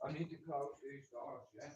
I need to close these doors, yeah?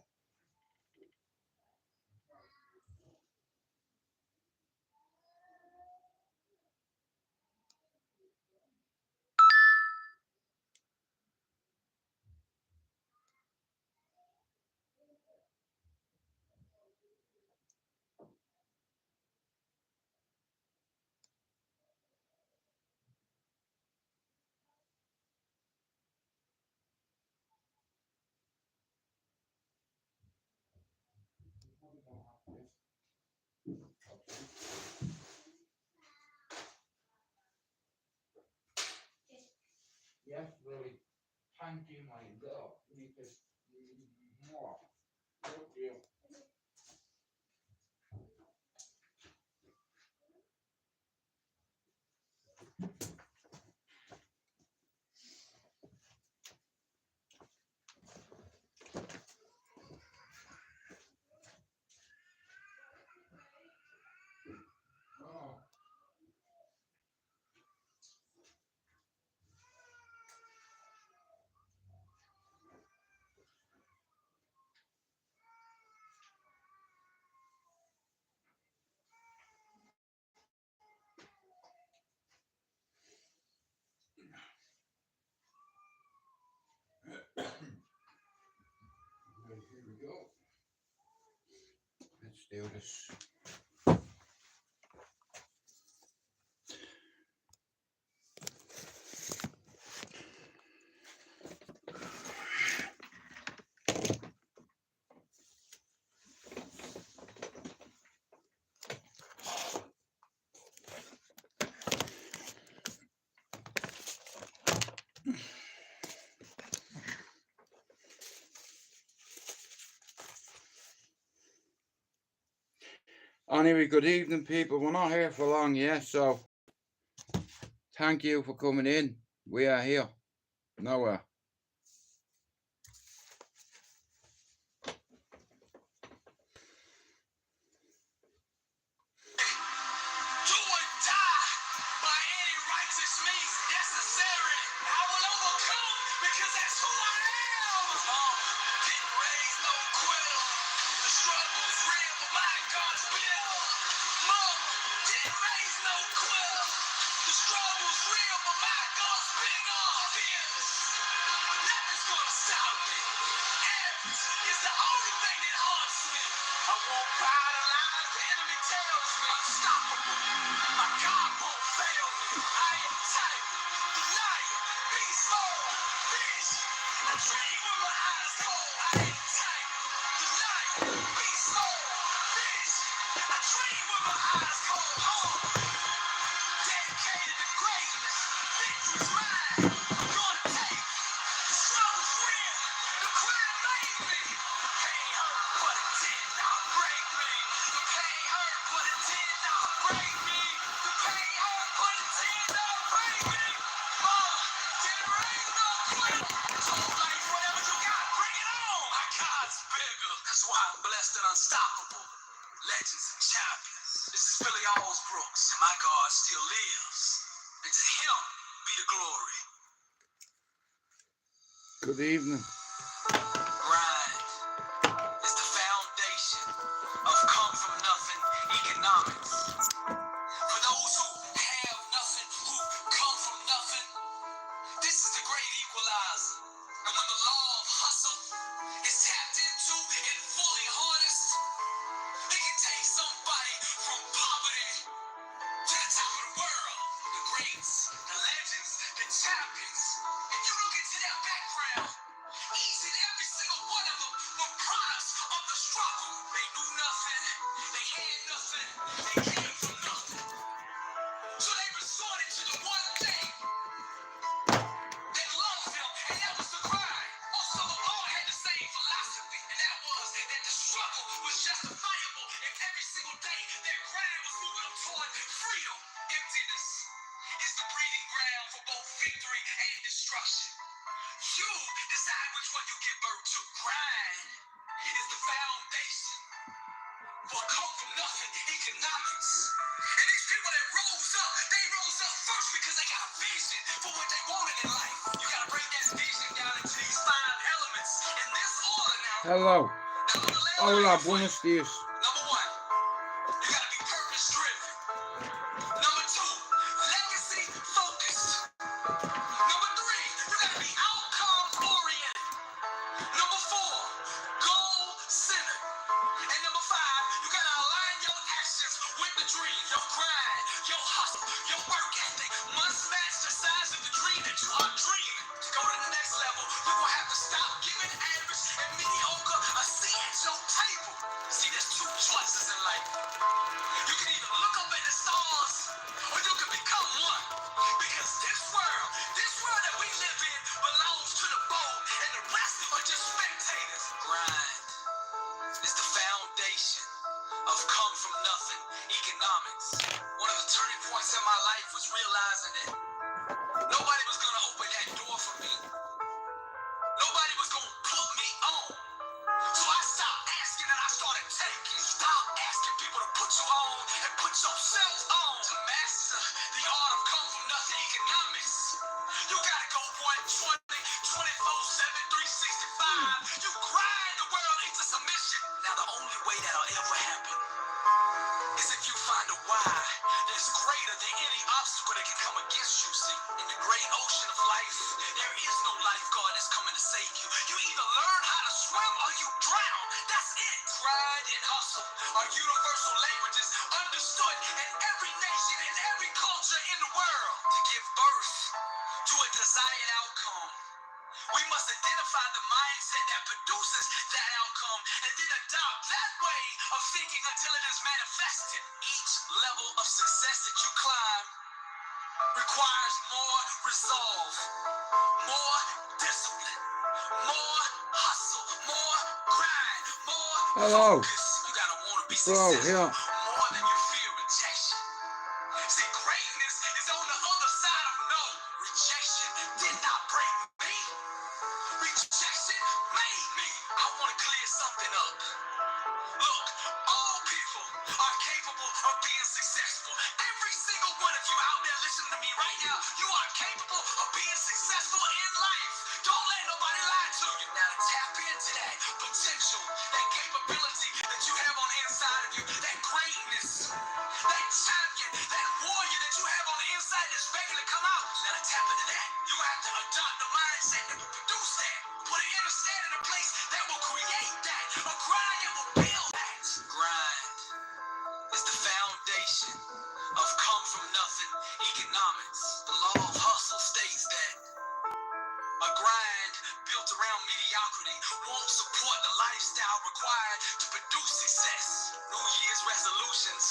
Yes, really. Thank you, my girl. Because more. Thank you. Oh. Right, here we go. Let's do this. Anyway, good evening, people. We're not here for long, yeah, so thank you for coming in. We are here. Nowhere. Good evening. Grind is the foundation of come from nothing economics. For those who have nothing, who come from nothing, this is the great equalizer. And when the law of hustle is tapped into and fully harnessed, it can take somebody from poverty to the top of the world. The greats, the legends, the champions. If you look into their background, Hello. Now, I'm gonna lay it Hola, right here for you. buenos dias. Number one, you gotta be purpose driven. Number two, legacy focused. Number three, you gotta be outcome oriented. Number four, goal centered. And number five, you gotta align your actions with the dream. Your grind, your hustle, your work ethic must match the size of the dream that you are dreaming. To go to the next level, you're gonna have to stop giving average and mediocre a seat at your table. See, there's two choices in life. You can either look up at the stars or you can become one. Because this world that we live in belongs to the bold, and the rest are just spectators. Grind is the foundation of come from nothing economics. One of the turning points in my life was realizing that nobody was gonna open that door for me. Nobody was gonna put me on. So I stopped asking and I started taking. Stop asking people to put you on and put yourself on. To master the art of come from nothing economics, you gotta go 120, 24/7, 365. You grind the world into submission. Now the only way that'll ever happen is if you find a why that's greater than any obstacle that can come against you. See, in the great ocean of life, there is no lifeguard that's coming to save you. You either learn how to swim or you drown. That's it. Grind and hustle are universal languages understood in every nation and every culture in the world. To give birth to a desired outcome, we must identify the mindset that produces that outcome and then adopt that way of thinking until it is manifested. Each level of success that you climb requires more resolve, more discipline, more hustle, more grind, more focus. You gotta want to be successful more than you fear rejection. See, greatness is on the other side of no. Rejection did not break me. Rejection made me. I want to clear something up. Look, all people are capable of being successful. Every single one of you out there listening to me right now, you are capable of being successful in life. Don't let nobody lie to you. Now to tap into that potential, that capability that you have on the inside of you, that greatness, that champion, that warrior that you have on the inside that's begging to come out. Now to tap into that, you have to adopt the mindset that will produce that. Put an inner stand in a place that will create that. A grind that will build that. Grind is the foundation of come from nothing economics. The law of hustle states that a grind built around mediocrity won't support the lifestyle required to produce success. New Year's resolutions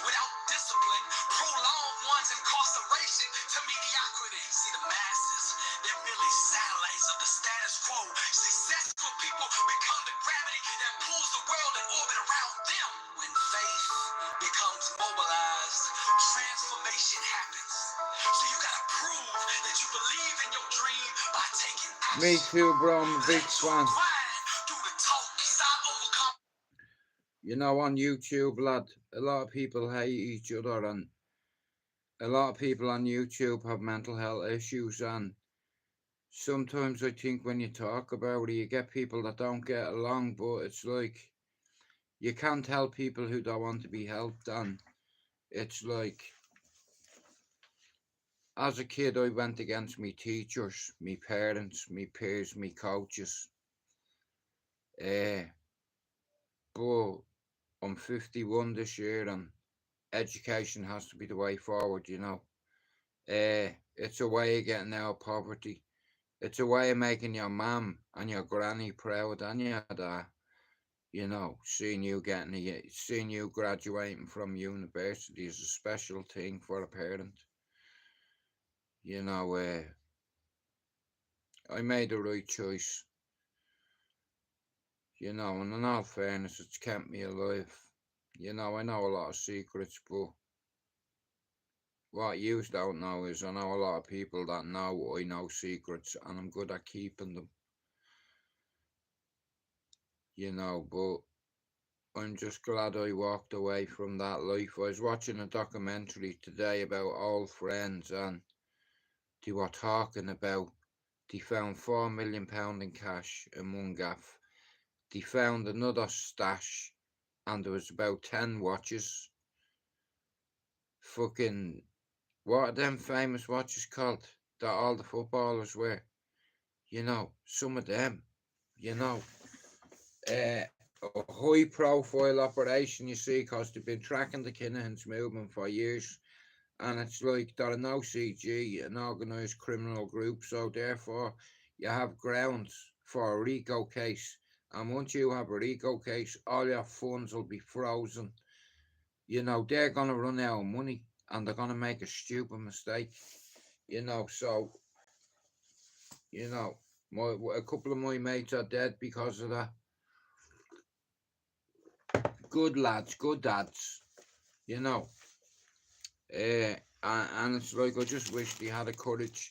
without discipline prolong one's incarceration to mediocrity. See, the masses, they're merely satellites of the status quo. Successful people become the gravity that pulls the world in orbit around them. When faith becomes mobilized, transformation happens. So you gotta prove that you believe in your dream by taking action. Me too, bro. I'm a big fan. You know, on YouTube, lad, a lot of people hate each other, and a lot of people on YouTube have mental health issues, and sometimes I think when you talk about it, you get people that don't get along, but it's like you can't help people who don't want to be helped, and it's like, as a kid, I went against me teachers, me parents, me peers, me coaches. But I'm 51 this year, and education has to be the way forward, you know. It's a way of getting out of poverty. It's a way of making your mum and your granny proud and your dad. You know, seeing you graduating from university is a special thing for a parent. You know, I made the right choice. You know, and in all fairness, it's kept me alive. You know, I know a lot of secrets, but what you don't know is I know a lot of people that know I know secrets, and I'm good at keeping them. You know, but I'm just glad I walked away from that life. I was watching a documentary today about old friends, and they were talking about they found £4 million in cash in one gaff. they found another stash, and there was about 10 watches. Fucking, what are them famous watches called that all the footballers wear? You know, some of them, you know. A high profile operation, you see, because they've been tracking the Kinahans movement for years. And it's like they're an OCG, an organised criminal group, so therefore you have grounds for a RICO case. And once you have a RICO case, all your funds will be frozen. You know, they're going to run out of money and they're going to make a stupid mistake. You know, so, you know, a couple of my mates are dead because of that. Good lads, good dads, you know. And it's like I just wish they had the courage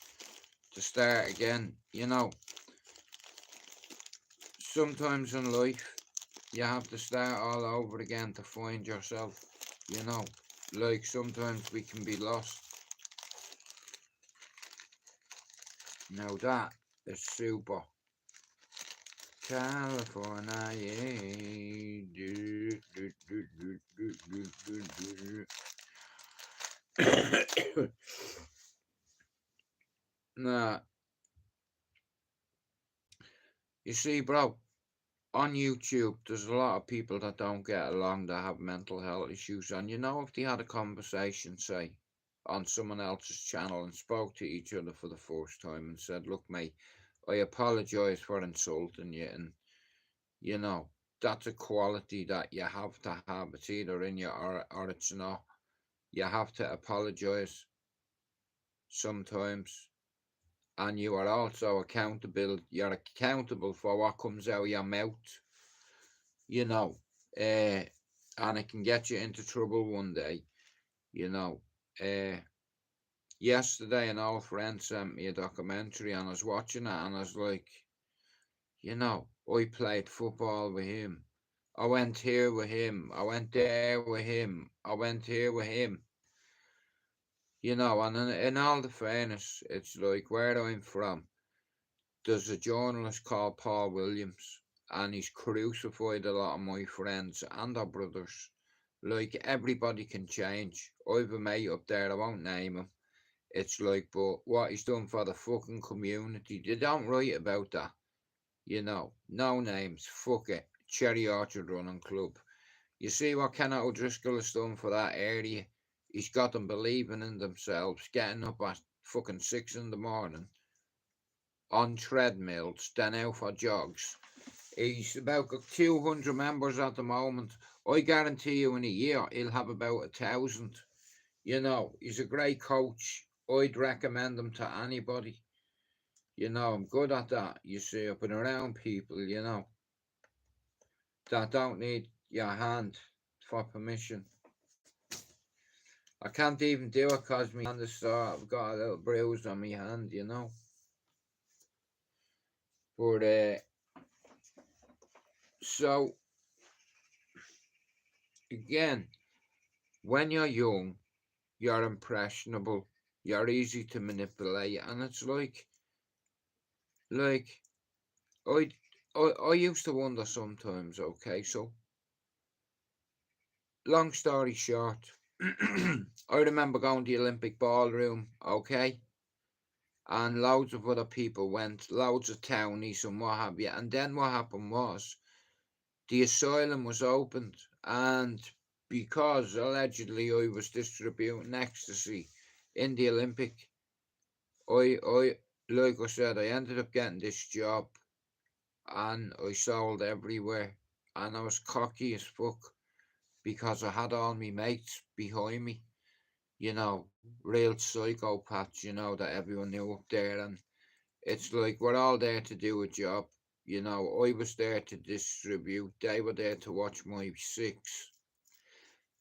to start again, you know. Sometimes in life you have to start all over again to find yourself, you know. Like sometimes we can be lost. Now that is super. California, yeah. Nah, you see, bro, on YouTube, there's a lot of people that don't get along that have mental health issues. And you know, if they had a conversation, say, on someone else's channel and spoke to each other for the first time and said, look, mate, I apologise for insulting you. And, you know, that's a quality that you have to have. It's either in you or it's not. You have to apologise sometimes. And you are also accountable. You're accountable for what comes out of your mouth. You know, and it can get you into trouble one day, you know. Yesterday, an old friend sent me a documentary and I was watching it and I was like, you know, I played football with him. I went here with him. I went there with him. I went here with him. You know, and in all the fairness, it's like where I'm from, there's a journalist called Paul Williams and he's crucified a lot of my friends and our brothers. Like everybody can change. I've a mate up there, I won't name him. It's like, but what he's done for the fucking community, they don't write about that. You know, no names, fuck it. Cherry Orchard Running Club. You see what Kenneth O'Driscoll has done for that area? He's got them believing in themselves, getting up at fucking 6 in the morning on treadmills, then out for jogs. He's about 200 members at the moment. I guarantee you in a year he'll have about 1,000. You know, he's a great coach. I'd recommend him to anybody. You know, I'm good at that. You see, up and around people, you know, that don't need your hand for permission. I can't even do it because my hand is sore. I've got a little bruise on my hand, you know. But, so, again, when you're young, you're impressionable, you're easy to manipulate, and it's like I, I used to wonder sometimes, okay, so long story short, I remember going to the Olympic ballroom, okay, and loads of other people went, loads of townies and what have you, and then what happened was the asylum was opened, and because allegedly I was distributing ecstasy in the Olympic, I like I said, I ended up getting this job and I sold everywhere and I was cocky as fuck because I had all my mates behind me, you know, real psychopaths, you know, that everyone knew up there. And it's like we're all there to do a job, you know. I was there to distribute, they were there to watch my six.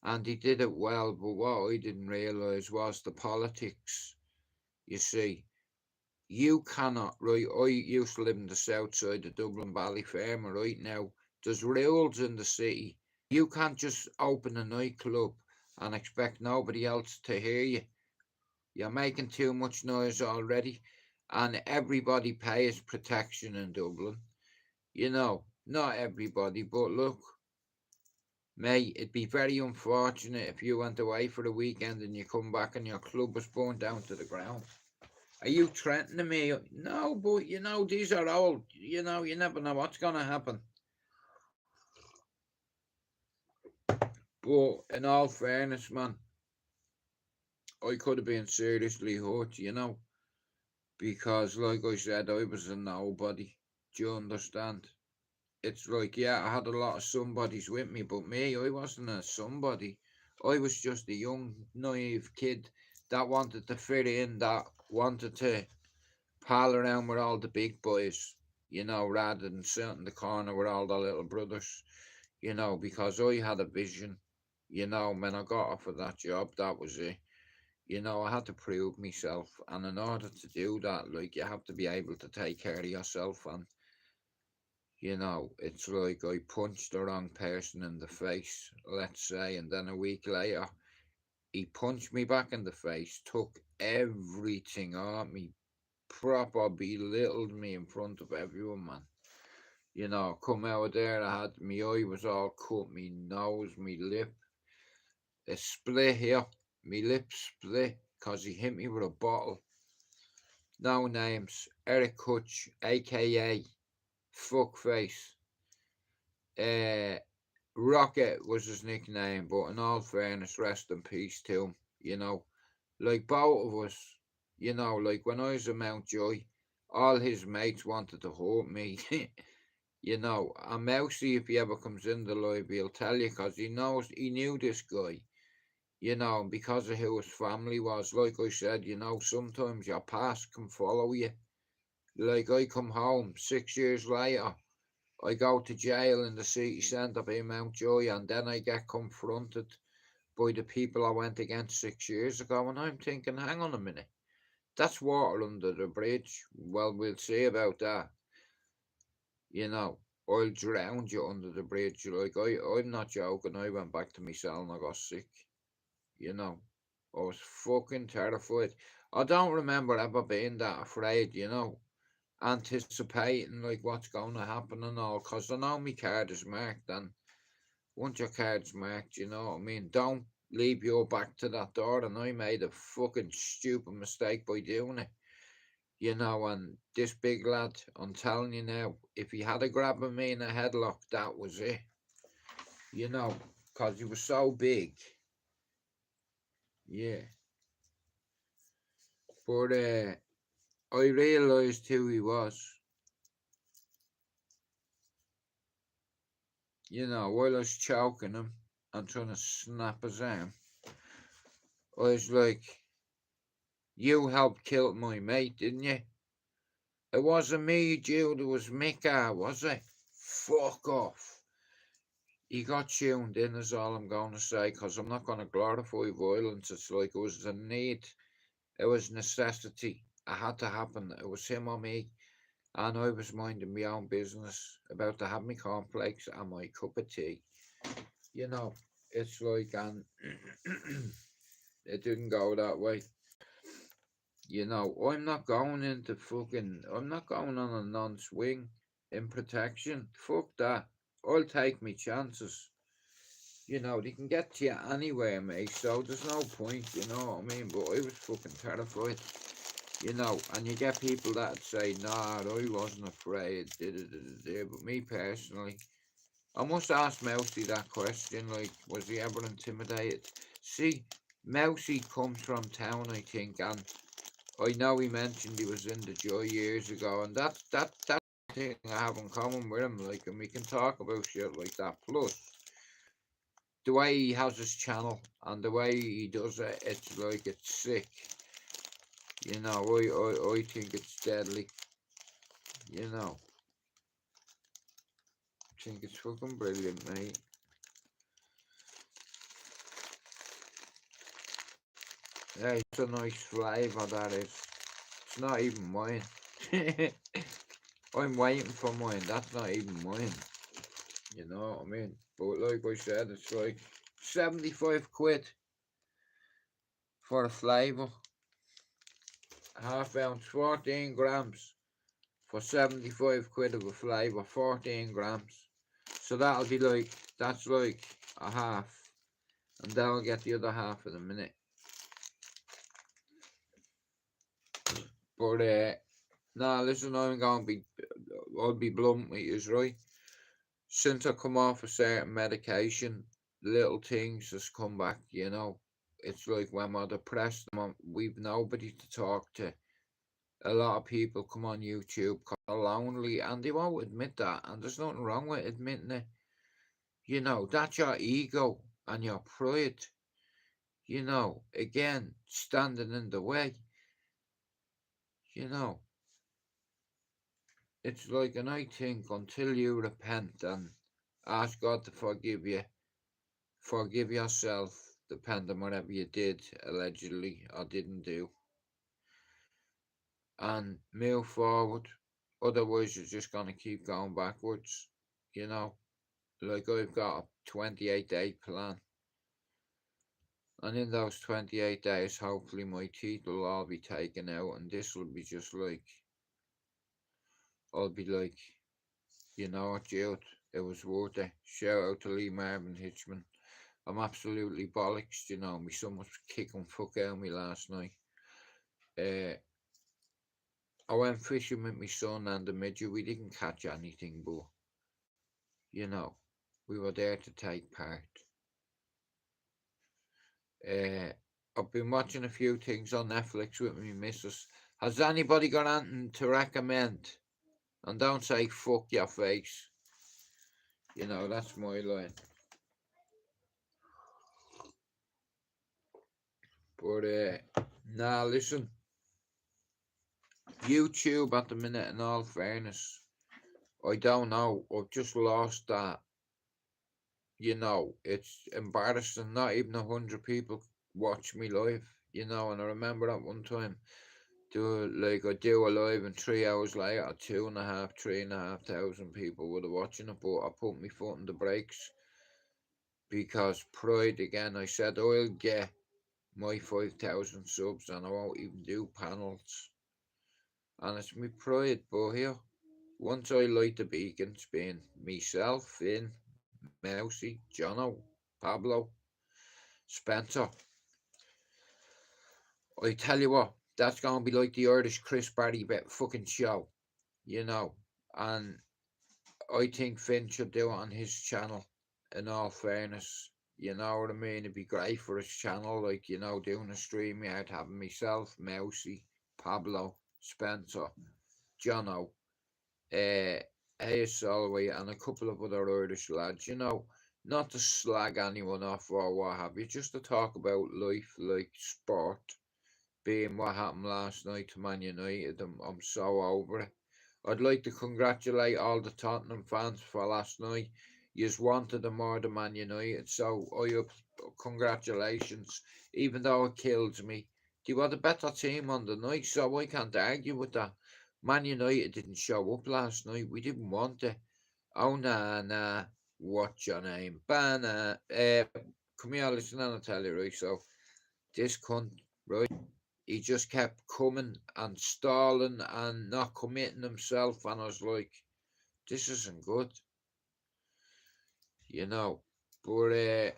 And they did it well, but what I didn't realise was the politics, you see. You cannot, right? I used to live in the south side of Dublin, Ballyfermot, right now. There's rules in the city. You can't just open a nightclub and expect nobody else to hear you. You're making too much noise already. And everybody pays protection in Dublin. You know, not everybody, but look, mate, it'd be very unfortunate if you went away for the weekend and you come back and your club was burnt down to the ground. Are you threatening me? No, but you know, these are old. You know, you never know what's going to happen. But in all fairness, man, I could have been seriously hurt, you know, because like I said, I was a nobody. Do you understand? It's like, yeah, I had a lot of somebodies with me, but me, I wasn't a somebody. I was just a young, naive kid that wanted to fit in, that wanted to pal around with all the big boys, you know, rather than sit in the corner with all the little brothers, you know, because I had a vision, you know, when I got offered that job, that was it. You know, I had to prove myself, and in order to do that, like, you have to be able to take care of yourself, and, you know, it's like I punched the wrong person in the face, let's say, and then a week later, he punched me back in the face, took everything on me, proper belittled me in front of everyone, man. You know, come out there, I had me eye was all cut, me nose, me lip, a split here, me lip split, cause he hit me with a bottle. No names, Eric Hutch, aka Fuckface. Rocket was his nickname, but in all fairness, rest in peace to him. You know, like both of us, you know, like when I was a Mountjoy, all his mates wanted to hurt me. You know, and Mousy, if he ever comes in the live, he'll tell you because he knew this guy, you know, and because of who his family was. Like I said, you know, sometimes your past can follow you. Like I come home 6 years later, I go to jail in the city centre in Mountjoy, and then I get confronted by the people I went against 6 years ago, and I'm thinking, hang on a minute, that's water under the bridge. Well, we'll see about that. You know, I'll drown you under the bridge. Like, I'm not joking. I went back to my cell and I got sick. You know, I was fucking terrified. I don't remember ever being that afraid, you know, anticipating like what's going to happen and all. Because I know my card is marked, and once your card's marked, you know what I mean? Don't leave your back to that door. And I made a fucking stupid mistake by doing it. You know, and this big lad, I'm telling you now, if he had a grab of me in a headlock, that was it. You know, because he was so big. Yeah. But I realised who he was. You know, while I was choking him and trying to snap his arm, I was like, you helped kill my mate, didn't you? It wasn't me, Jude, it was Mika, was it? Fuck off. He got tuned in, is all I'm going to say, because I'm not going to glorify violence. It's like it was a need, it was necessity. It had to happen. It was him or me, and I was minding my own business, about to have my cornflakes and my cup of tea. You know, it's like, and it didn't go that way. You know, I'm not going on a non-swing in protection. Fuck that. I'll take me chances. You know, they can get to you anywhere, mate, so there's no point, you know what I mean? But I was fucking terrified, you know, and you get people that say, nah, I wasn't afraid, but me personally, I must ask Mousy that question, like, was he ever intimidated? See, Mousy comes from town, I think, and I know he mentioned he was in the Joy years ago, and that's the thing I have in common with him, like, and we can talk about shit like that. Plus, the way he has his channel and the way he does it, it's like it's sick. You know, I think it's deadly. You know, I think it's fucking brilliant, mate. Yeah, it's a nice flavour, that is. It's not even mine. I'm waiting for mine. That's not even mine. You know what I mean? But like I said, it's like 75 quid for a flavour. Half ounce, 14 grams for 75 quid of a flavour, 14 grams. So that'll be like, that's like a half. And they'll get the other half in a minute. But, nah, listen, I'll be blunt with you, right? Since I come off a certain medication, little things just come back, you know. It's like when we're depressed, we've nobody to talk to. A lot of people come on YouTube because they're lonely and they won't admit that. And there's nothing wrong with admitting it. You know, that's your ego and your pride. You know, again, standing in the way. You know, it's like, and I think until you repent and ask God to forgive you, forgive yourself, depending on whatever you did, allegedly, or didn't do, and move forward. Otherwise, you're just going to keep going backwards. You know, like I've got a 28-day plan. And in those 28 days, hopefully my teeth will all be taken out, and this will be just like, I'll be like, you know what, Jude, it was worth it. Shout out to Lee Marvin Hitchman. I'm absolutely bollocks, you know. My son was kicking fuck out of me last night. I went fishing with my son and the midget. We didn't catch anything, but, you know, we were there to take part. I've been watching a few things on Netflix with me missus. Has anybody got anything to recommend? And don't say fuck your face. You know, that's my line. But, nah, listen. YouTube at the minute, in all fairness, I don't know. I've just lost that. You know, it's embarrassing. Not even 100 people watch me live. You know, and I remember at one time, I do a live, and 3 hours later, 2.5, 3,500 people were watching it. But I put my foot in the brakes because pride again. I said I'll get my 5,000 subs and I won't even do panels. And it's my pride, but here, once I light the beacons, being myself, Finn, Mousy, Jono, Pablo, Spencer, I tell you what, that's gonna be like the Irish Chris Barry fucking show, you know. And I think Finn should do it on his channel, in all fairness. You know what I mean? It'd be great for his channel, like, you know, doing a stream yard, having myself, Mousy, Pablo, Spencer, Jono, Hayes Solway, and a couple of other Irish lads, you know, not to slag anyone off or what have you, just to talk about life, like sport, being what happened last night to Man United. I'm so over it. I'd like to congratulate all the Tottenham fans for last night. Yous wanted them more than Man United, so congratulations. Even though it kills me, they were the better team on the night, so I can't argue with that. Man United didn't show up last night. We didn't want it. Oh, nah. What's your name? Banner. Come here, listen, and I'll tell you, right? So, this cunt, right? He just kept coming and stalling and not committing himself. And I was like, this isn't good. You know. But,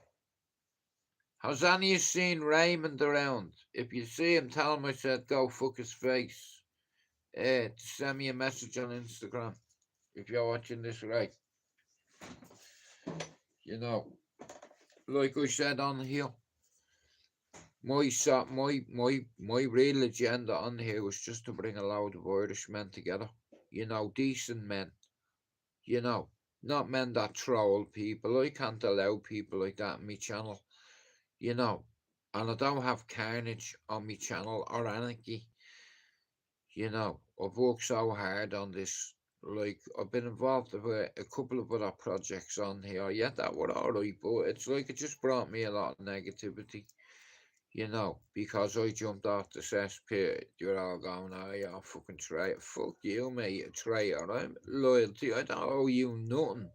has any of you seen Raymond around? If you see him, tell him I said go fuck his face. Send me a message on Instagram if you're watching this, right. You know, like I said on here, my real agenda on here was just to bring a load of Irish men together. You know, decent men. You know, not men that troll people. I can't allow people like that on my channel. You know, and I don't have carnage on my channel or anarchy. You know, I've worked so hard on this. Like, I've been involved with a couple of other projects on here. Yeah, that were alright, but it's like it just brought me a lot of negativity. You know, because I jumped off the cesspit. You're all going, oh, you're a fucking traitor. Fuck you, mate, a traitor. I'm loyalty. I don't owe you nothing.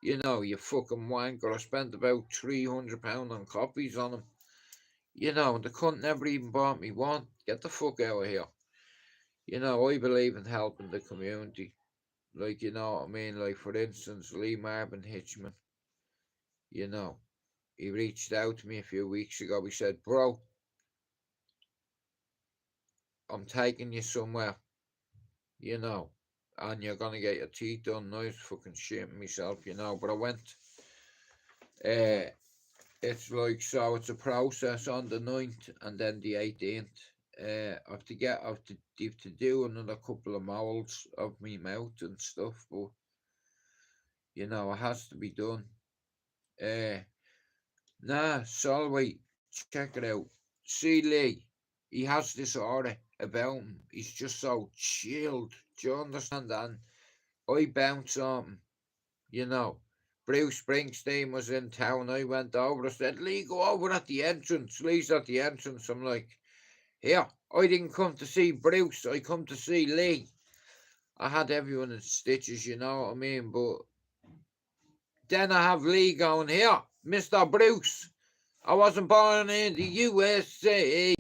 You know, you fucking wanker. I spent about £300 on copies on them. You know, and the cunt never even bought me one. Get the fuck out of here. I believe in helping the community. Like, you know what I mean? Like, for instance, Lee Marvin Hitchman, you know, he reached out to me a few weeks ago. He said, "Bro, I'm taking you somewhere, you know, and you're gonna get your teeth done." I was fucking shitting myself, but I went. Uh, it's like, so it's a process on the 9th and then the 18th. I have to do another couple of molds of me mouth and stuff, but it has to be done. Uh, Nah, Solway, check it out. See Lee, he has this aura about him. He's just so chilled. Do you understand that? And I bounce on him, you know. Bruce Springsteen was in town. I went over. I said, "Lee, go over at the entrance." Lee's at the entrance. I'm like, "Here, I didn't come to see Bruce. I come to see Lee." I had everyone in stitches, you know what I mean? But then I have Lee going, "Here, Mr. Bruce. I wasn't born in the USA.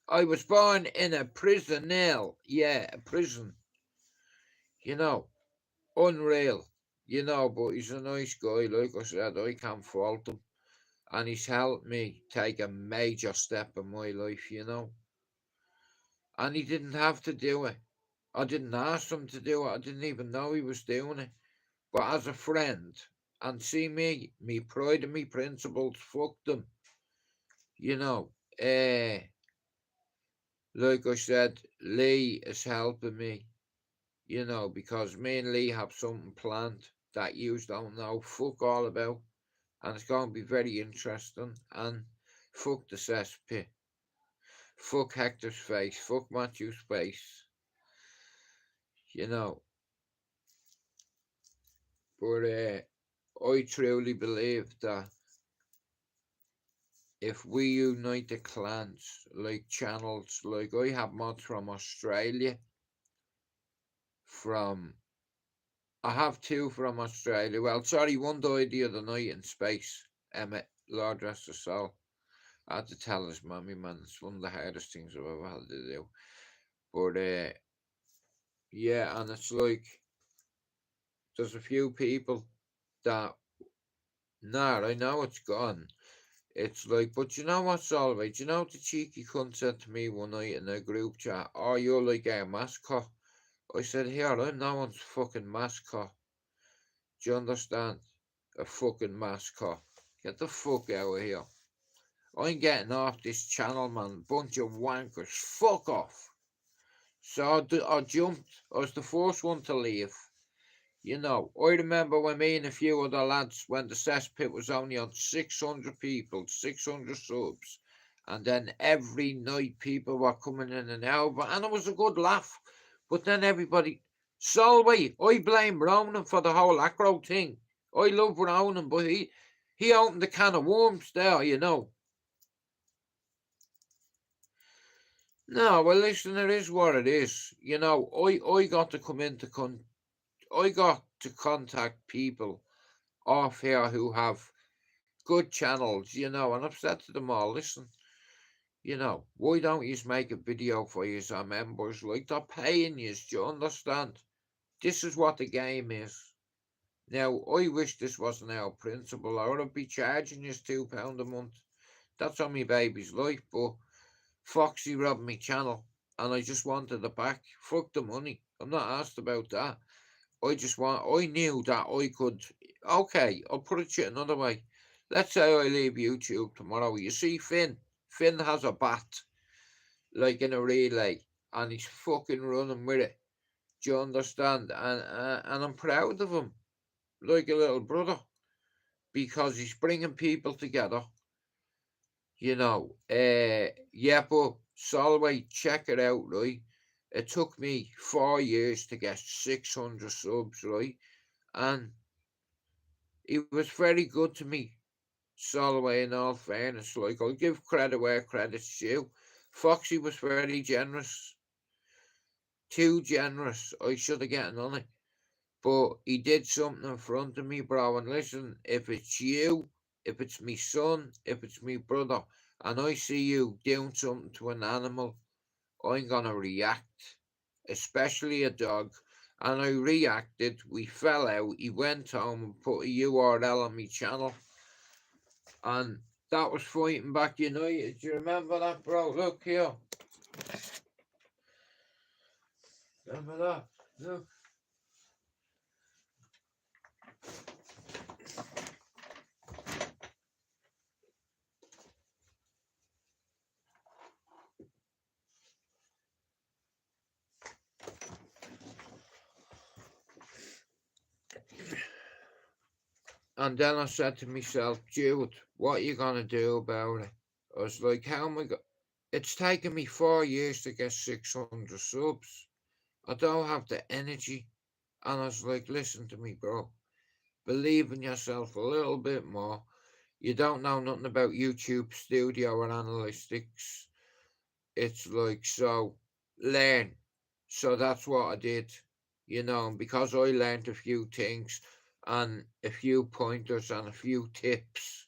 I was born in a prison cell." Yeah, a prison. You know, unreal. But he's a nice guy. Like I said, I can't fault him. And he's helped me take a major step in my life. And he didn't have to do it. I didn't ask him to do it. I didn't even know he was doing it. But as a friend, and see me pride and me principles, fuck them. You know, uh, like I said, Lee is helping me, because me and Lee have something planned that you don't know fuck all about, and it's going to be very interesting. And fuck the cesspit, fuck Hector's face, fuck Matthew's face, you know. But I truly believe that if we unite the clans, like channels, like I have mods from Australia, from I have two from Australia. Well, sorry, one died the other night in space. Emmett, Lord rest his soul. I had to tell his mummy, man. It's one of the hardest things I've ever had to do. But yeah, and it's like there's a few people that, nah, I know it's gone. It's like, but you know what's all right? You know the cheeky cunt said to me one night in a group chat, "Oh, you're like our mascot." I said, "Here, I'm no one's fucking mascot. Do you understand? A fucking mascot. Get the fuck out of here. I'm getting off this channel, man. Bunch of wankers. Fuck off." So I jumped. I was the first one to leave. I remember when me and a few other lads, when the cesspit was only on 600 people, 600 subs, and then every night people were coming in and out, and it was a good laugh. But then everybody, Solway, I blame Ronan for the whole acro thing. I love Ronan, but he opened the can of worms there. No, well, listen, it is what it is. I got to come into I got to contact people off here who have good channels, and I've said to them all, listen, why don't you make a video for your members? Like, they're paying you, do you understand? This is what the game is. Now, I wish this wasn't our principle. I would be charging you £2 a month. That's on me baby's life, but Foxy robbed me channel, and I just wanted it back. Fuck the money. I'm not asked about that. I knew that I could. Okay, I'll put it to you another way. Let's say I leave YouTube tomorrow. You see Finn? Finn has a bat, like in a relay, and he's fucking running with it. Do you understand? And I'm proud of him, like a little brother, because he's bringing people together. Yeah, but Solway, check it out, right? It took me 4 years to get 600 subs, right? And he was very good to me, Solway, in all fairness. Like, I'll give credit where credit's due. Foxy was very generous. Too generous. I should have gotten on it. But he did something in front of me, bro. And listen, if it's you, if it's me son, if it's me brother, and I see you doing something to an animal, I'm gonna react. especially a dog. And I reacted. We fell out. He went home and put a URL on my channel. And that was Fighting Back United. Do you remember that, bro? Look here. Remember that? Look. And then I said to myself, Jude, what are you going to do about it? I was like, how am I going? It's taken me 4 years to get 600 subs. I don't have the energy. And I was like, listen to me, bro. Believe in yourself a little bit more. You don't know nothing about YouTube Studio or analytics. It's like, so learn. So that's what I did, and because I learned a few things and a few pointers and a few tips,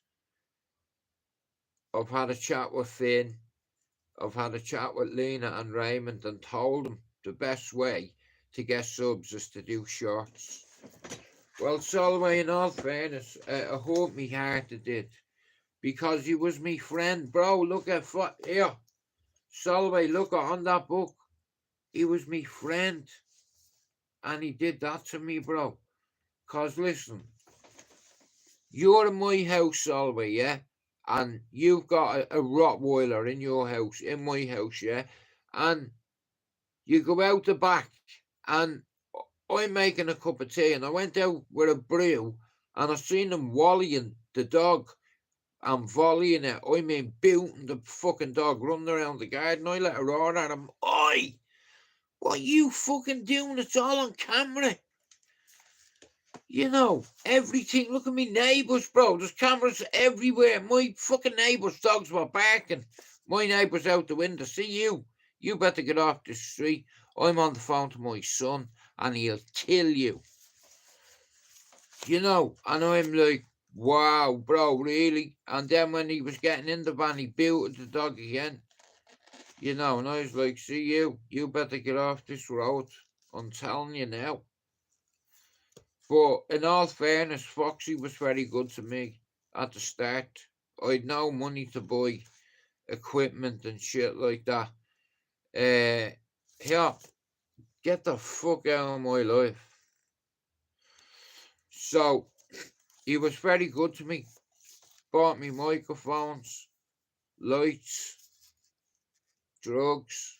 I've had a chat with Finn, I've had a chat with Lena and Raymond and told them the best way to get subs is to do shorts. Well, Solway, in all fairness, I hope me heart it did, because he was me friend, bro. Look at here, Solway. Look at on that book. He was me friend, and he did that to me, bro. Cause listen, you're in my house, Solway, yeah, and you've got a Rottweiler in your house, in my house, yeah, and you go out the back, and I'm making a cup of tea, and I went out with a brew, and I seen him volleying the dog. I'm volleying it. I mean, booting the fucking dog, running around the garden. I let her roar at him. Oi! What you fucking doing? It's all on camera. Everything. Look at me neighbours, bro. There's cameras everywhere. My fucking neighbours' dogs were barking. My neighbour's out the window. See you. You better get off the street. I'm on the phone to my son, and he'll kill you. And I'm like, wow, bro, really? And then when he was getting in the van, he booted the dog again. And I was like, see you better get off this road. I'm telling you now. But in all fairness, Foxy was very good to me at the start. I'd no money to buy equipment and shit like that. Yeah, get the fuck out of my life. So, he was very good to me. Bought me microphones, lights, drugs,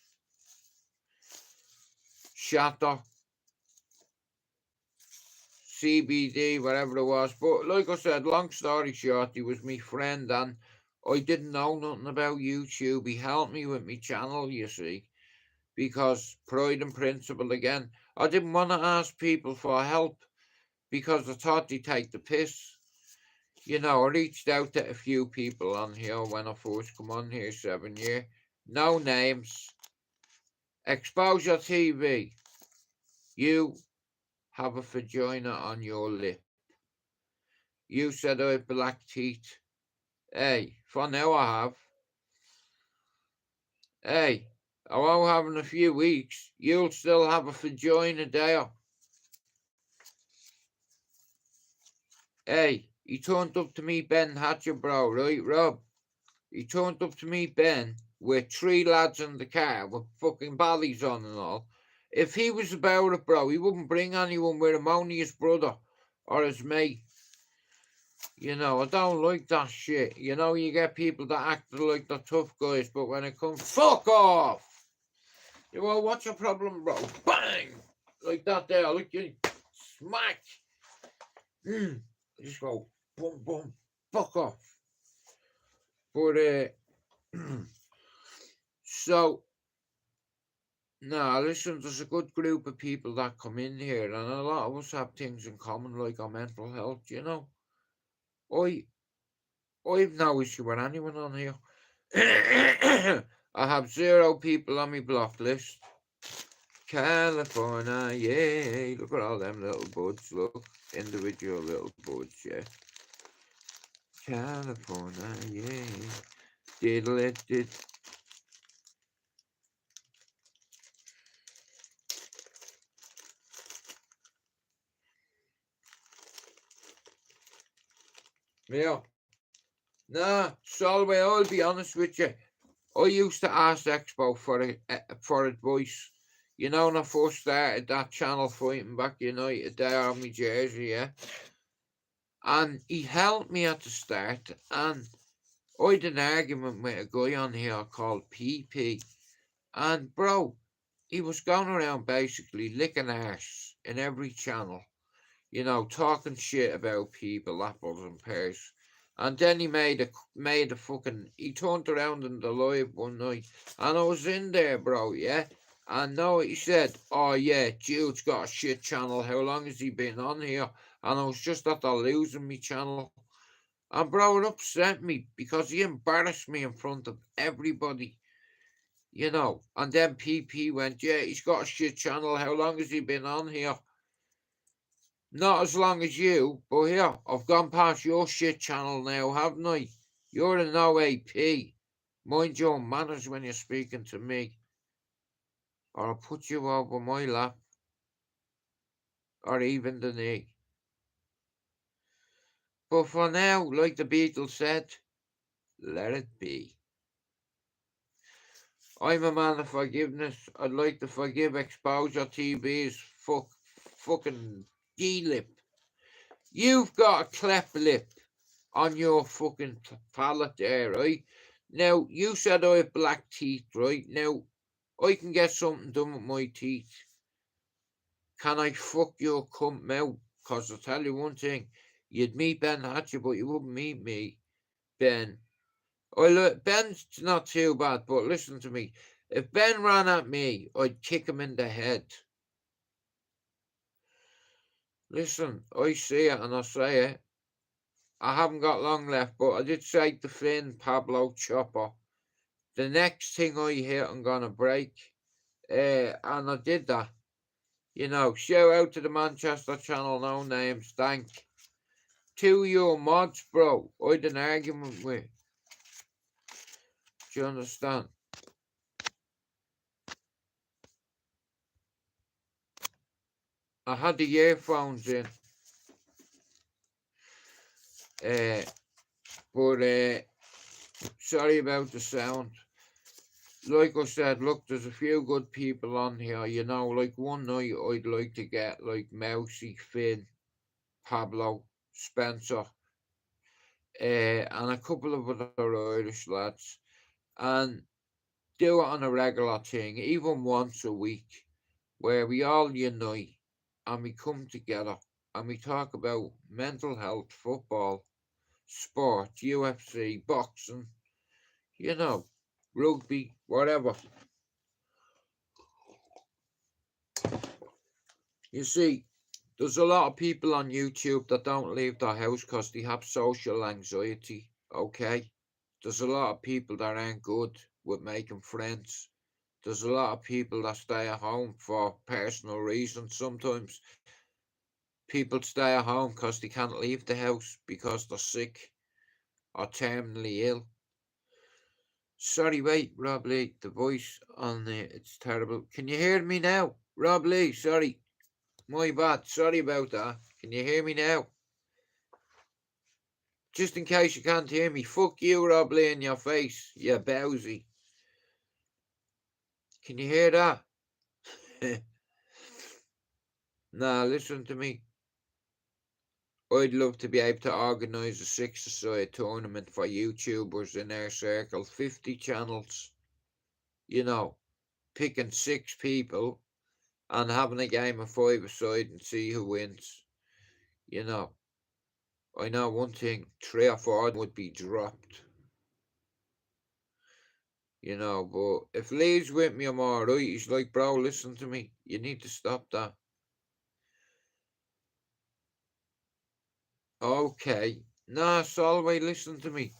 shatter, CBD, whatever it was. But like I said, long story short, he was my friend, and I didn't know nothing about YouTube. He helped me with my channel, you see, because pride and principle again. I didn't want to ask people for help because I thought they'd take the piss. I reached out to a few people on here when I first come on here 7 years. No names. Exposure TV. You have a vagina on your lip. You said I have black teeth. Hey, for now I have. Hey, I won't have in a few weeks. You'll still have a vagina there. Hey, he turned up to me, Ben Hatcher, bro, right, Rob? He turned up to me, Ben, with 3 lads in the car with fucking bellies on and all. If he was about it, bro, he wouldn't bring anyone with him, only his brother or his mate. I don't like that shit. You get people that act like they're tough guys, but when it comes, fuck off! What's your problem, bro? Bang! Like that there, look, you smack. Just go, boom, boom, fuck off. But, so, listen, there's a good group of people that come in here, and a lot of us have things in common, like our mental health, I've no issue with anyone on here. I have 0 people on my block list. California, yay. Look at all them little buds, look. Individual little buds, yeah. California, yay. Diddle it, did. Yeah. Nah, Solway, I'll be honest with you. I used to ask Expo for advice. You know, when I first started that channel fighting back United there on my jersey, yeah? And he helped me at the start, and I had an argument with a guy on here called PP. And, bro, he was going around basically licking arse in every channel, you know, talking shit about people, apples and pears. And then he fucking, he turned around in the live one night, and I was in there, bro, yeah. And no, he said, "Oh yeah, Jude's got a shit channel. How long has he been on here?" And I was just after losing me channel. And bro, it upset me because he embarrassed me in front of everybody, you know. And then PP went, "Yeah, he's got a shit channel. How long has he been on here?" Not as long as you, but here, I've gone past your shit channel now, haven't I? You're an OAP. Mind your manners when you're speaking to me, or I'll put you over my lap, or even the knee. But for now, like the Beatles said, let it be. I'm a man of forgiveness. I'd like to forgive Exposure TV's fucking G-lip. You've got a cleft lip on your fucking palate there, right? Now, you said I have black teeth, right? Now, I can get something done with my teeth. Can I fuck your cunt mouth? Because I'll tell you one thing. You'd meet Ben Hatcher, but you wouldn't meet me, Ben. Look, Ben's not too bad, but listen to me. If Ben ran at me, I'd kick him in the head. Listen, I see it and I say it. I haven't got long left, but I did say to Finn, Pablo, Chopper, the next thing I hit, I'm gonna break. And I did that. You know, shout out to the Manchester channel, no names, thank. Two of your mods, bro, I had an argument with. Do you understand? I had the earphones in. But sorry about the sound. Like I said, look, there's a few good people on here, you know, like one night I'd like to get like Mousy, Finn, Pablo, Spencer, and a couple of other Irish lads, and do it on a regular thing, even once a week, where we all unite and we come together and we talk about mental health, football, sport, UFC, boxing, you know, rugby, whatever. You see, there's a lot of people on YouTube that don't leave their house because they have social anxiety, okay? There's a lot of people that aren't good with making friends. There's a lot of people that stay at home for personal reasons. Sometimes people stay at home because they can't leave the house because they're sick or terminally ill. Sorry, wait, Rob Lee, the voice on it's terrible. Can you hear me now? Rob Lee, sorry. My bad, sorry about that. Can you hear me now? Just in case you can't hear me, fuck you, Rob Lee, in your face, you bowsy. Can you hear that? Nah, listen to me. I'd love to be able to organise a six-a-side tournament for YouTubers in our circle, 50 channels, you know, picking 6 people and having a game of 5-a-side and see who wins. You know, I know one thing, 3 or 4 would be dropped. You know, but if Lee's with me, I'm alright. He's like, bro, listen to me. You need to stop that. Okay. Nah, Solway, listen to me.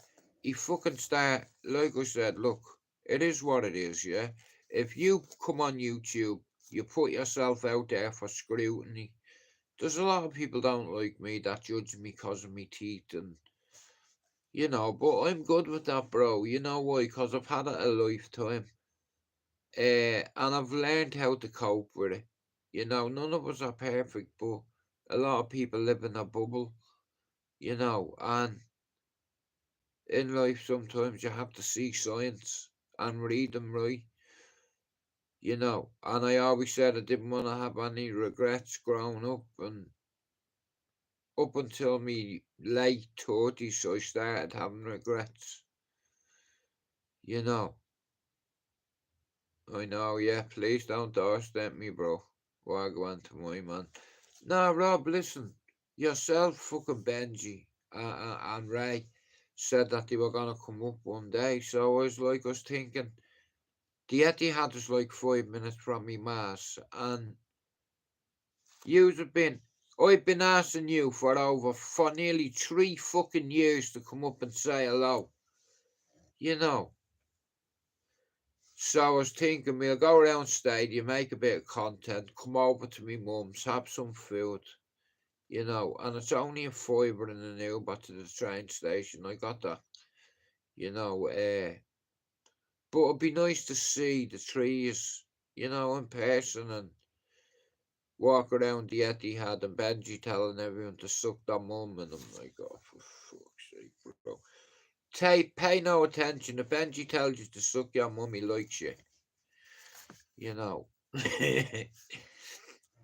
He fucking start, like I said, look, it is what it is, yeah? If you come on YouTube, you put yourself out there for scrutiny. There's a lot of people don't like me that judge me because of me teeth and, you know, but I'm good with that, bro. You know why? Because I've had it a lifetime. And I've learned how to cope with it. You know, none of us are perfect, but a lot of people live in a bubble, you know, and In life, sometimes you have to see signs and read them right, you know. And I always said I didn't want to have any regrets growing up, and up until me late 30s, I started having regrets, you know. I know, yeah, please don't doorstep me, bro. What go on to my man. Nah, Rob, listen, yourself, fucking Benji, and Ray said that they were gonna come up one day, so I was thinking, the Etihad is like 5 minutes from me mass, and I've been asking you for nearly 3 fucking years to come up and say hello, you know. So I was thinking we'll go around stadium, make a bit of content, come over to me mum's, have some food, you know, and it's only a fiver in an Uber to the train station. I got that, you know, but it'd be nice to see the trees, you know, in person and walk around the Etihad and Benji telling everyone to suck their mum, and I'm like, oh, for fuck's sake, bro. Pay no attention. If Benji tells you to suck your mum, he likes you know.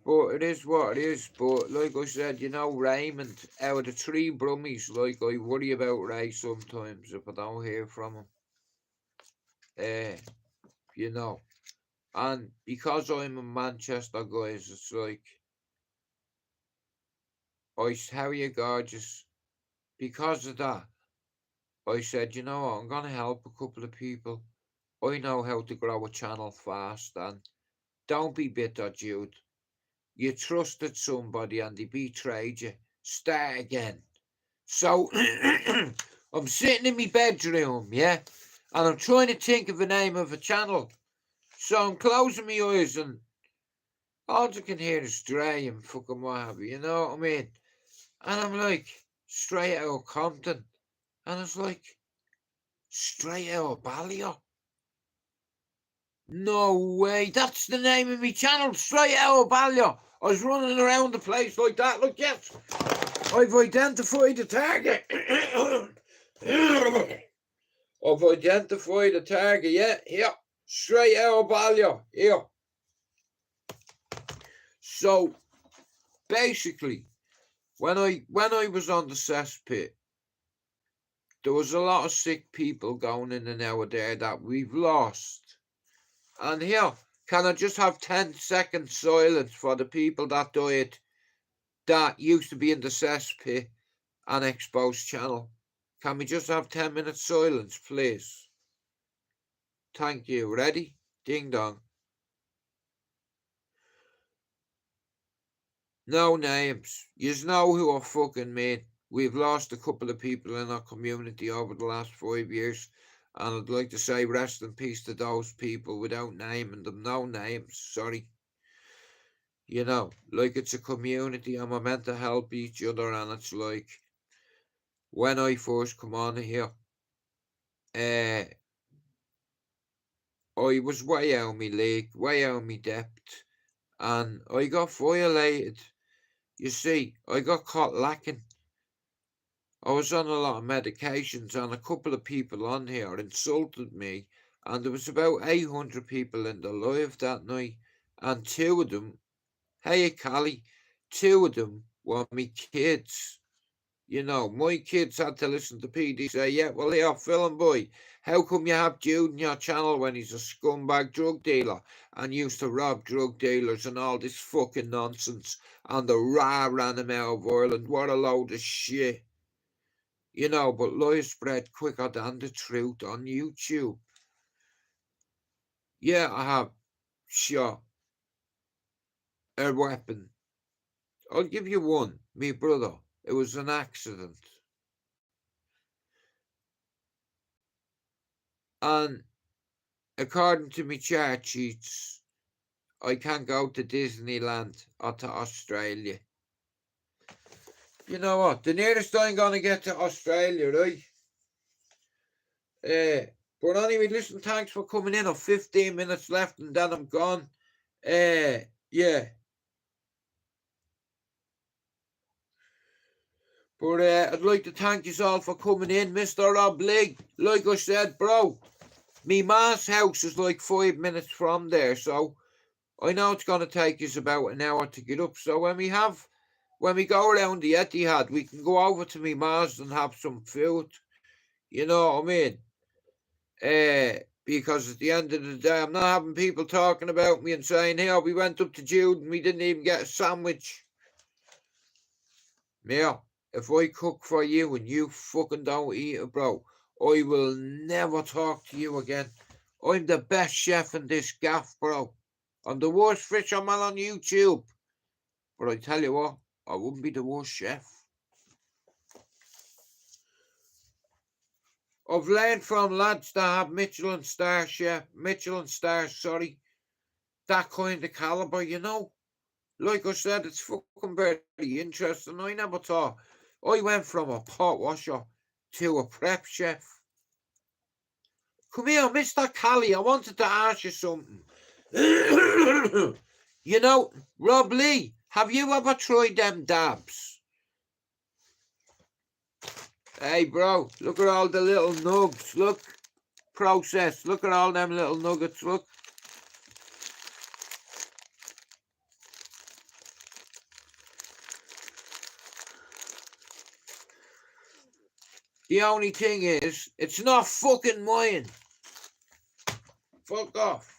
But it is what it is. But like I said, you know, Raymond, out of the 3 brummies, like I worry about Ray sometimes if I don't hear from him. You know. And because I'm a Manchester guys, it's like how are you gorgeous? Because of that, I said, you know what, I'm gonna help a couple of people. I know how to grow a channel fast, and don't be bitter, Jude. You trusted somebody and they betrayed you. Start again. So I'm sitting in my bedroom, yeah, and I'm trying to think of the name of a channel. So I'm closing my eyes, and all I can hear is Dre and fucking what have you, you know what I mean? And I'm like, straight out of Compton. And it's like, straight out of Balliol. No way, that's the name of my channel, straight out of Balliol. I was running around the place like that, look, yes. I've identified the target. I've identified the target, yeah, here. Straight out of Balliol, here. So, basically, when I was on the cesspit, there was a lot of sick people going in and out of there that we've lost. And here, can I just have 10-second silence for the people that died that used to be in the cesspit and Exposed channel? Can we just have 10 minutes silence, please? Thank you. Ready? Ding dong. No names. Yous know who I fucking mean. We've lost a couple of people in our community over the last 5 years, and I'd like to say rest in peace to those people without naming them. No names, sorry. You know, like it's a community and we're meant to help each other, and it's like when I first come on here, I was way out of my league, way out of my depth, and I got violated. You see, I got caught lacking. I was on a lot of medications, and a couple of people on here insulted me, and there was about 800 people in the live that night, and 2 of them, hey Callie, 2 of them were me kids. You know, my kids had to listen to PD say, yeah, well, here, film boy, how come you have Jude on your channel when he's a scumbag drug dealer and used to rob drug dealers and all this fucking nonsense, and the Ra ran him out of Ireland? What a load of shit. You know, but lies spread quicker than the truth on YouTube. Yeah, I have shot a weapon. I'll give you one, me brother. It was an accident. And according to me chart sheets, I can't go to Disneyland or to Australia. You know what? The nearest I'm gonna get to Australia, right? But anyway, listen, thanks for coming in. I've 15 minutes left and then I'm gone. Yeah. But I'd like to thank you all for coming in, Mr. Rob Lee. Like I said, bro, me ma's house is like 5 minutes from there, so I know it's going to take us about an hour to get up. So when we go around the Etihad, we can go over to me ma's and have some food. You know what I mean? Because at the end of the day, I'm not having people talking about me and saying, "Here, we went up to Jude and we didn't even get a sandwich." Yeah, if I cook for you and you fucking don't eat it, bro, I will never talk to you again. I'm the best chef in this gaff, bro. I'm the worst fisherman on YouTube. But I tell you what, I wouldn't be the worst chef. I've learned from lads that have Michelin stars, sorry, that kind of caliber, you know. Like I said, it's fucking very interesting. I never thought. I went from a pot washer to a prep chef. Come here, Mr. Callie, I wanted to ask you something. You know, Rob Lee, have you ever tried them dabs? Hey, bro, look at all the little nugs. Look, process. Look at all them little nuggets. Look. The only thing is, it's not fucking mine. Fuck off.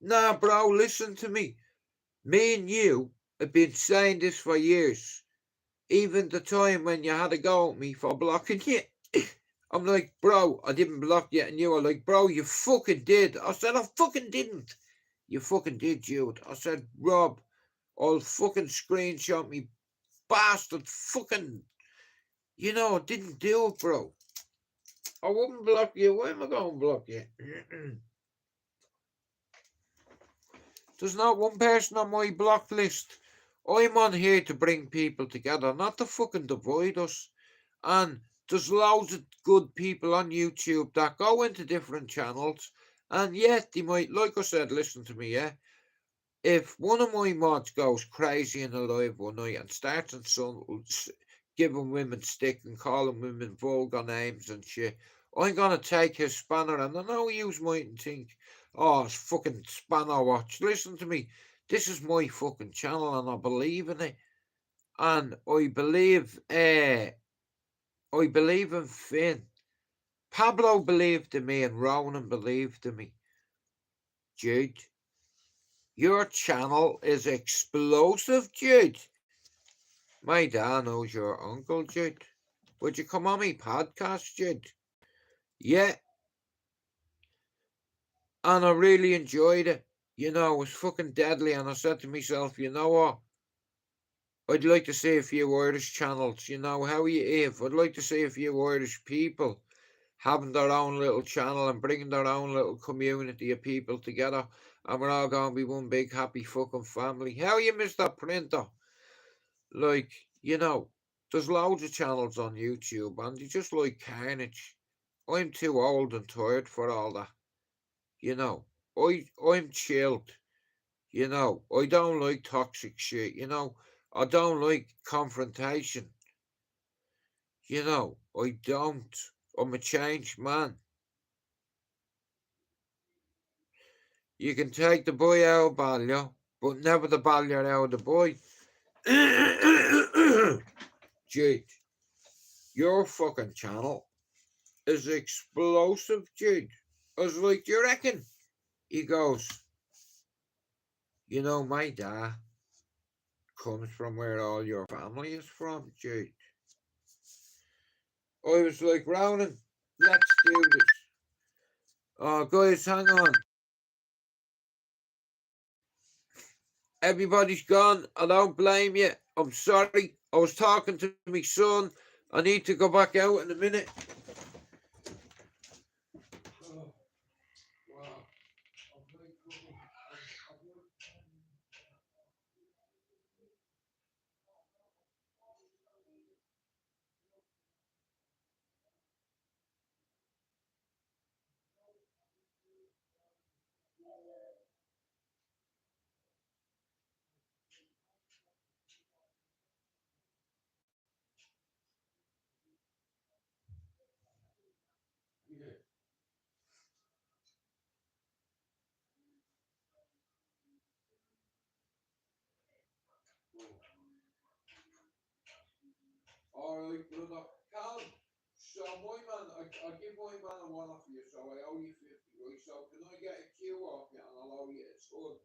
Nah, bro, listen to me. Me and you have been saying this for years. Even the time when you had a go at me for blocking you. I'm like, bro, I didn't block you. And you were like, bro, you fucking did. I said, I fucking didn't. You fucking did, Jude. I said, Rob, I'll fucking screenshot me bastard fucking, you know, I didn't do it, bro. I wouldn't block you. Why am I going to block you? There's not one person on my block list. I'm on here to bring people together, not to fucking divide us. And there's loads of good people on YouTube that go into different channels. And yet they might, like I said, listen to me, yeah? If one of my mods goes crazy in a live one night and starts and giving women stick and calling women vulgar names and shit, I'm gonna take his spanner, and I know you mightn't think, oh, it's fucking spanner watch. Listen to me, this is my fucking channel and I believe in it. And I believe in Finn. Pablo believed in me and Ronan believed in me. Jude, your channel is explosive, Jude. My dad knows your uncle, Jude. Would you come on my podcast, Jude? Yeah. And I really enjoyed it. You know, it was fucking deadly. And I said to myself, you know what? I'd like to see a few Irish channels. You know, how you if I'd like to see a few Irish people having their own little channel and bringing their own little community of people together. And we're all going to be one big happy fucking family. How you, Mr. Printer? Like, you know, there's loads of channels on YouTube and you just like carnage. I'm too old and tired for all that. You know, I'm chilled. You know, I don't like toxic shit. You know, I don't like confrontation. You know, I don't. I'm a changed man. You can take the boy out of Ballia, but never the Ballia out of the boy. Jade, your fucking channel is explosive, Jade. I was like, do you reckon? He goes, you know, my dad comes from where all your family is from, Jade. I was like, Ronan, let's do this. Oh, guys, hang on. Everybody's gone. I don't blame you. I'm sorry. I was talking to my son. I need to go back out in a minute. Alright, brother. Callum, so my man, I give my man a one off you, so I owe you 50, right? So can I get a Q off you and I'll owe you a ton?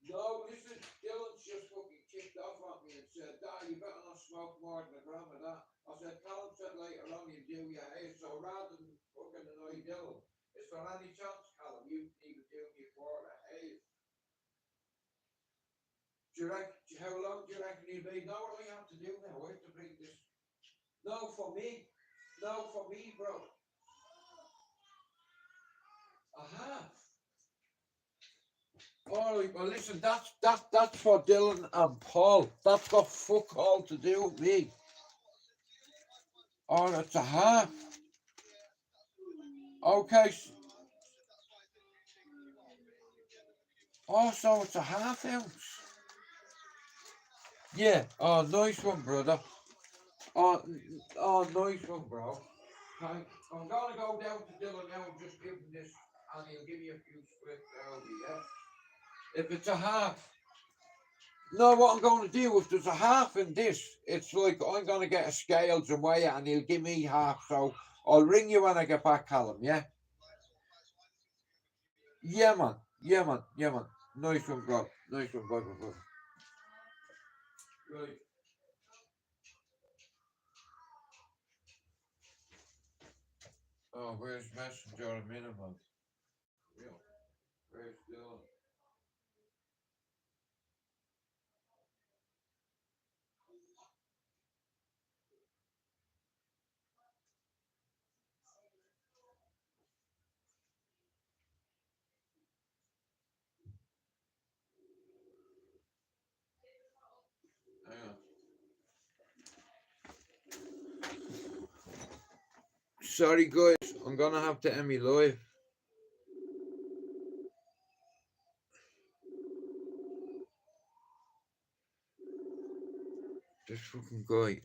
No, listen, Dylan's just fucking kicked off at me and said, Dad, you better not smoke more than a gram of that. I said, Callum said later on you do your hair, so rather than fucking annoy Dylan, is there any chance, Callum, you even do me for a hair? Do you reckon, how long do you reckon you'll be? No, what do I have to do now? I have to bring this. No, for me. No, for me, bro. A half. Alright, well listen, that's for Dylan and Paul. That's got fuck all to do with me. Oh, it's a half. Okay. Oh, so it's a half ounce. Yeah. Oh, nice one, brother. Oh, nice one, bro. I'm gonna go down to Dylan now and just give him this, and he'll give you a few splits over, yeah? If it's a half. No, what I'm going to do, if there's a half in this, it's like I'm going to get a scales and weigh it and he'll give me half. So I'll ring you when I get back, Callum, yeah? Yeah, man. Yeah, man. Yeah, man. Nice one, bro. Nice one, bro. Right. Oh, where's Messenger a minute, man? Yeah. Where's Dylan? Hang on. Sorry, guys. I'm going to have to end me live. This fucking guy.